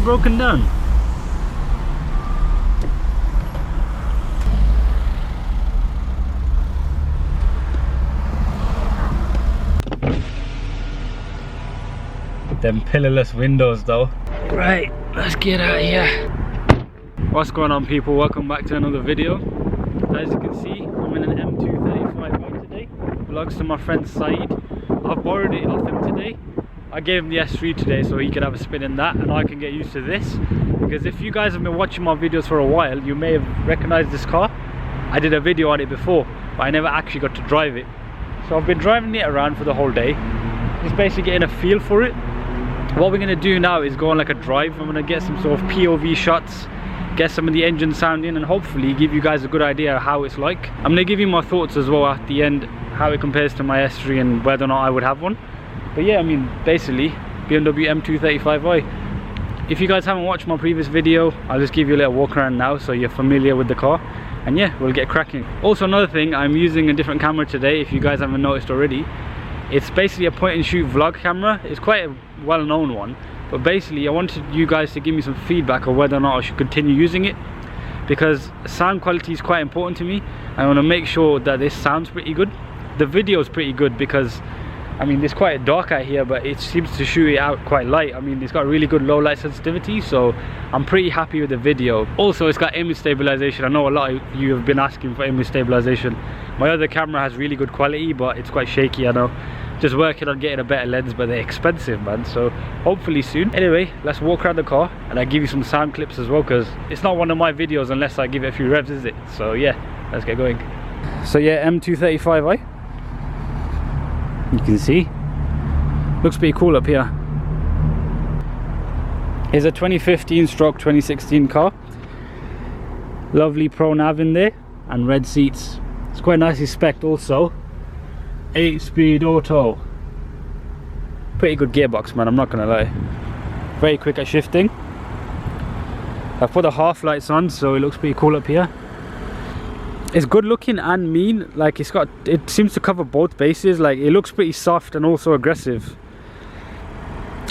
broken down? Them pillarless windows though. Right, let's get out of here. What's going on, people? Welcome back to another video. As you can see, I'm in an M235i today. Belongs to my friend Saeed. I've borrowed it off him today. I gave him the S3 today so he could have a spin in that and I can get used to this. Because if you guys have been watching my videos for a while, you may have recognized this car. I did a video on it before, but I never actually got to drive it. So I've been driving it around for the whole day. Just basically getting a feel for it. What we're going to do now is go on like a drive. I'm going to get some sort of POV shots, get some of the engine sound in, and hopefully give you guys a good idea of how it's like. I'm going to give you my thoughts as well at the end, how it compares to my S3 and whether or not I would have one. But yeah, I mean, basically BMW M235i. If you guys haven't watched my previous video, I'll just give you a little walk around now so you're familiar with the car, and yeah, we'll get cracking. Also, another thing, I'm using a different camera today, if you guys haven't noticed already. It's basically a point and shoot vlog camera. It's quite a well-known one, but basically I wanted you guys to give me some feedback on whether or not I should continue using it, because sound quality is quite important to me. I want to make sure that this sounds pretty good. The video is pretty good because I mean it's quite dark out here, but it seems to shoot it out quite light. I mean, it's got really good low light sensitivity, so I'm pretty happy with the video. Also, it's got image stabilization. I know a lot of you have been asking for image stabilization. My other camera has really good quality, but it's quite shaky, I know. Just working on getting a better lens, but they're expensive, man, so hopefully soon. Anyway, let's walk around the car and I'll give you some sound clips as well, because it's not one of my videos unless I give it a few revs, is it? So yeah, let's get going. So yeah, M235i, you can see looks pretty cool up here. Here's a 2015/2016 car. Lovely pro nav in there and red seats. It's quite nicely spec'd also. 8-speed auto. Pretty good gearbox, man, I'm not gonna lie. Very quick at shifting. I've put the half lights on, so it looks pretty cool up here. It's good looking and mean. Like, it seems to cover both bases. Like, it looks pretty soft and also aggressive.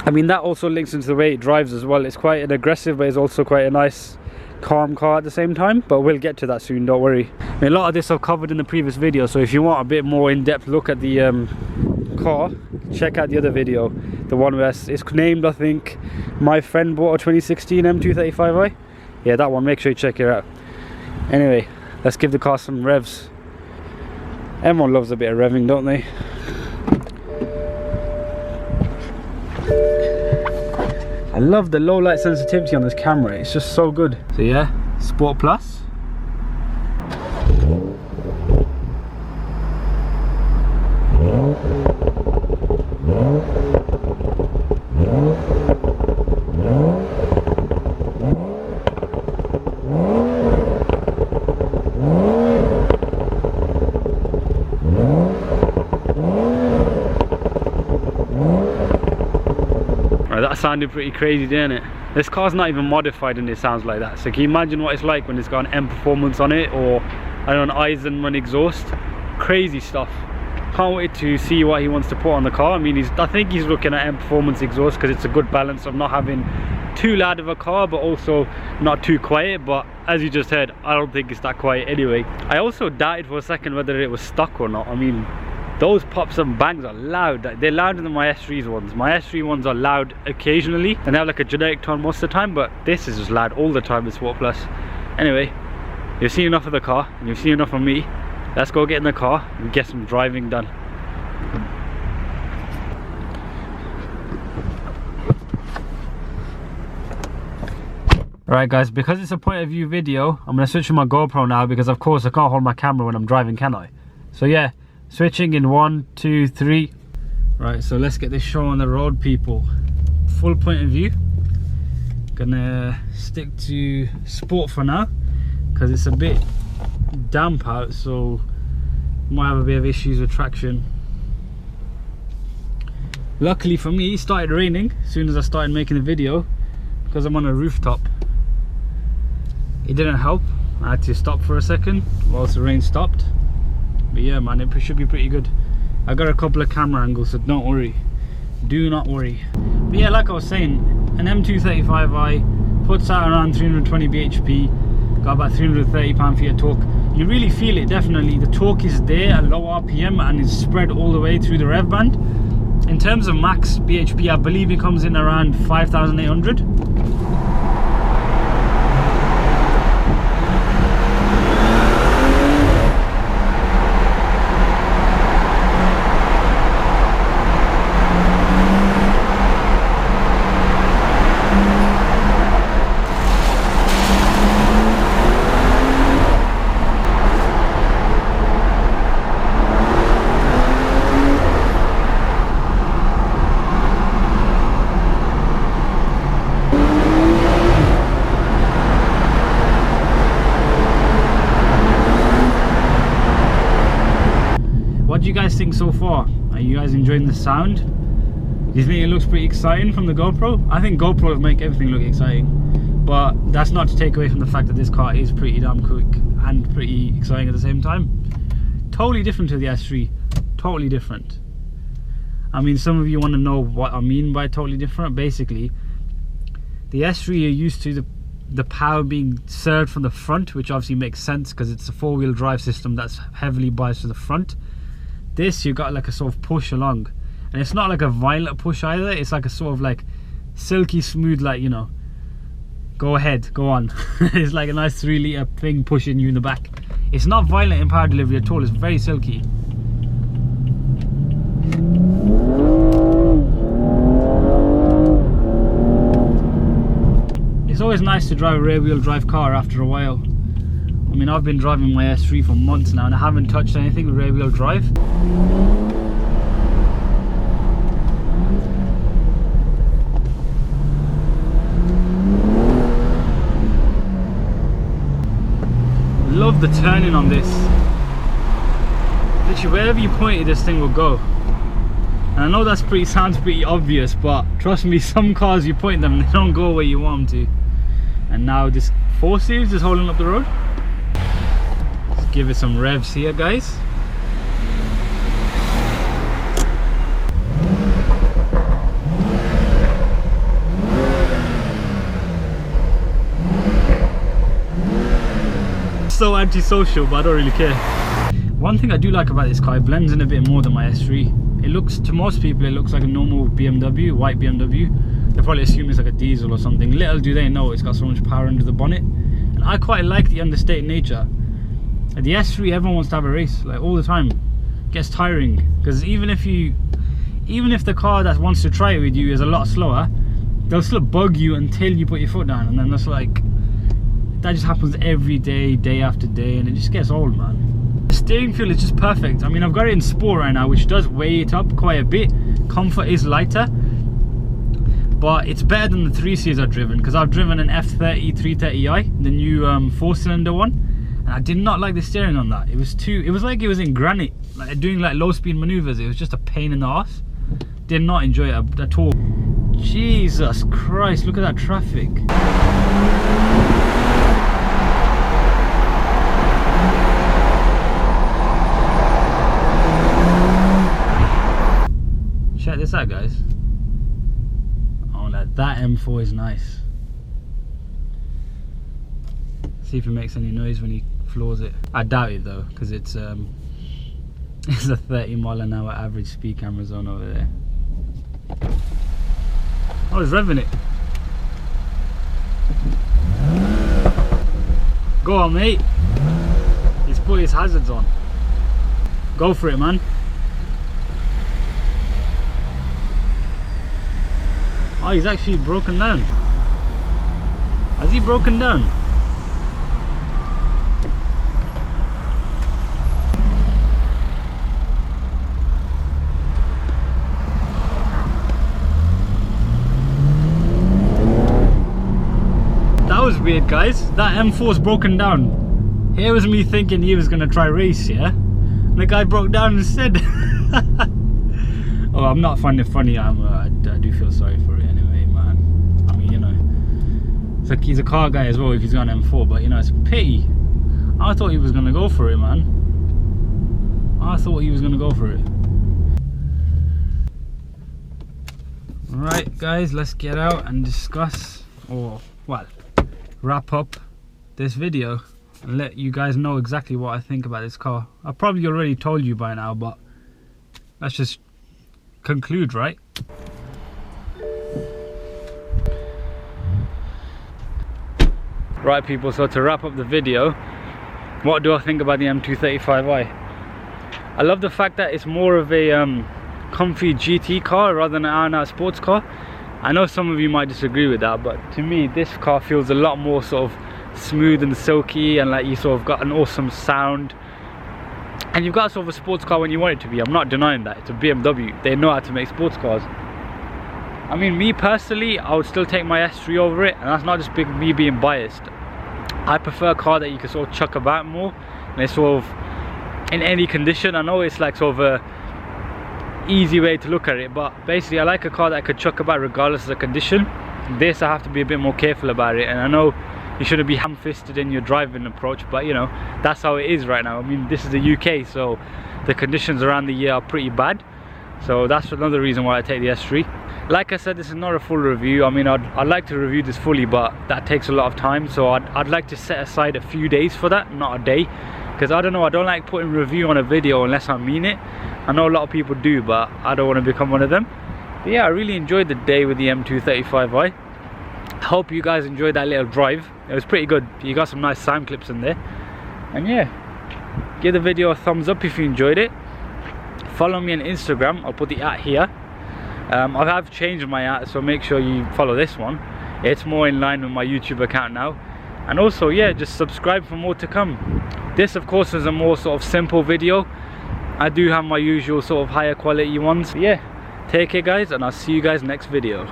I mean, that also links into the way it drives as well. It's quite an aggressive, but it's also quite a nice calm car at the same time, but we'll get to that soon, don't worry. I mean, a lot of this I've covered in the previous video, so if you want a bit more in-depth look at the car, check out the other video, the one where it's named, I think, my friend bought a 2016 M235i. Yeah, that one, make sure you check it out. Anyway, let's give the car some revs. Everyone loves a bit of revving, don't they? I love the low light sensitivity on this camera, it's just so good. So yeah, Sport Plus. That sounded pretty crazy, didn't it? This car's not even modified and it sounds like that. So can you imagine what it's like when it's got an M Performance on it, or I don't know, an Eisenman exhaust? Crazy stuff. Can't wait to see what he wants to put on the car. I mean, I think he's looking at M Performance exhaust because it's a good balance of not having too loud of a car but also not too quiet. But as you just heard, I don't think it's that quiet anyway. I also doubted for a second whether it was stock or not. I mean, those pops and bangs are loud. They're louder than my S3's ones. My S3 ones are loud occasionally and they have like a generic tone most of the time, but this is just loud all the time with Sport Plus. Anyway, you've seen enough of the car and you've seen enough of me. Let's go get in the car and get some driving done. Alright guys, because it's a point of view video, I'm going to switch to my GoPro now, because of course I can't hold my camera when I'm driving, can I? So yeah, switching in 1, 2, 3. Right, so let's get this show on the road, people. Full point of view. Gonna stick to sport for now because it's a bit damp out, so might have a bit of issues with traction. Luckily for me, it started raining as soon as I started making the video because I'm on a rooftop. It didn't help. I had to stop for a second whilst the rain stopped. But yeah, man, it should be pretty good. I got a couple of camera angles, so don't worry. Do not worry. But yeah, like I was saying, an M235i puts out around 320 bhp, got about 330 pound-feet of torque. You really feel it, definitely. The torque is there at low RPM and is spread all the way through the rev band. In terms of max bhp, I believe it comes in around 5,800. What do you guys think so far? Are you guys enjoying the sound? Do you think it looks pretty exciting from the GoPro? I think GoPros make everything look exciting, but that's not to take away from the fact that this car is pretty damn quick and pretty exciting at the same time. Totally different to the S3, totally different. I mean, some of you want to know what I mean by totally different. Basically, the S3, you're used to the power being served from the front, which obviously makes sense because it's a four-wheel drive system that's heavily biased to the front. This, you got like a sort of push along, and it's not like a violent push either. It's like a sort of like silky smooth, like, you know, go ahead, go on. It's like a nice 3 litre thing pushing you in the back. It's not violent in power delivery at all. It's very silky. It's always nice to drive a rear wheel drive car after a while. I mean, I've been driving my S3 for months now and I haven't touched anything with rear wheel drive. Love the turning on this. Literally, wherever you point it, this thing will go. And I know that's sounds pretty obvious, but trust me, some cars you point them, they don't go where you want them to. And now this 4 Series is holding up the road. Give it some revs here, guys. So antisocial, but I don't really care. One thing I do like about this car, it blends in a bit more than my S3. It looks, to most people, it looks like a normal BMW, white BMW. They probably assume it's like a diesel or something. Little do they know it's got so much power under the bonnet. And I quite like the understated nature. At the S3, everyone wants to have a race, like all the time. It gets tiring, because even if the car that wants to try it with you is a lot slower, they'll still bug you until you put your foot down, and then that's like, that just happens every day, day after day, and it just gets old, man. The steering feel is just perfect. I mean, I've got it in Sport right now, which does weigh it up quite a bit. Comfort is lighter, but it's better than the 3 Series I've driven, because I've driven an F30 330i, the new 4-cylinder one. And I did not like the steering on that. It was like it was in granite, like doing like low speed maneuvers. It was just a pain in the ass. Did not enjoy it at all. Jesus Christ, look at that traffic. Check this out, guys. Oh, that M4 is nice. See if it makes any noise when he floors it. I doubt it though, because it's a 30-mile-an-hour average speed camera zone over there. Oh, he's revving it. Go on, mate. He's put his hazards on. Go for it, man. Oh, he's actually broken down. Has he broken down? That was weird, guys. That M4's broken down. Here was me thinking he was gonna try race, yeah? And the guy broke down instead. Oh, I'm not finding it funny. I do feel sorry for it anyway, man. I mean, you know, it's like he's a car guy as well if he's got an M4, but you know, it's a pity. I thought he was gonna go for it, man. I thought he was gonna go for it. Right guys, let's get out and discuss, or well, wrap up this video and let you guys know exactly what I think about this car. I probably already told you by now, but let's just conclude, right? Right people, so to wrap up the video, what do I think about the M235i? I love the fact that it's more of a comfy GT car rather than an out-and-out sports car. I know some of you might disagree with that, but to me this car feels a lot more sort of smooth and silky, and like you sort of got an awesome sound, and you've got sort of a sports car when you want it to be. I'm not denying that. It's a BMW, they know how to make sports cars. I mean, me personally, I would still take my S3 over it, and that's not just me being biased. I prefer a car that you can sort of chuck about more, and it's sort of in any condition. I know it's like sort of a easy way to look at it, but basically I like a car that I could chuck about regardless of the condition. This I have to be a bit more careful about it, and I know you shouldn't be ham-fisted in your driving approach, but you know, that's how it is right now. I mean, this is the UK, so the conditions around the year are pretty bad, so that's another reason why I take the S3. Like I said, this is not a full review. I mean, I'd like to review this fully, but that takes a lot of time, so I'd like to set aside a few days for that, not a day, because I don't know, I don't like putting review on a video unless I mean it. I know a lot of people do, but I don't want to become one of them. But yeah, I really enjoyed the day with the M235i. I hope you guys enjoyed that little drive. It was pretty good. You got some nice sound clips in there. And yeah, give the video a thumbs up if you enjoyed it. Follow me on Instagram. I'll put the @ here. I have changed my @ so make sure you follow this one. It's more in line with my YouTube account now. And also, yeah, just subscribe for more to come. This of course is a more sort of simple video. I do have my usual sort of higher quality ones. But yeah, take care guys, and I'll see you guys next video.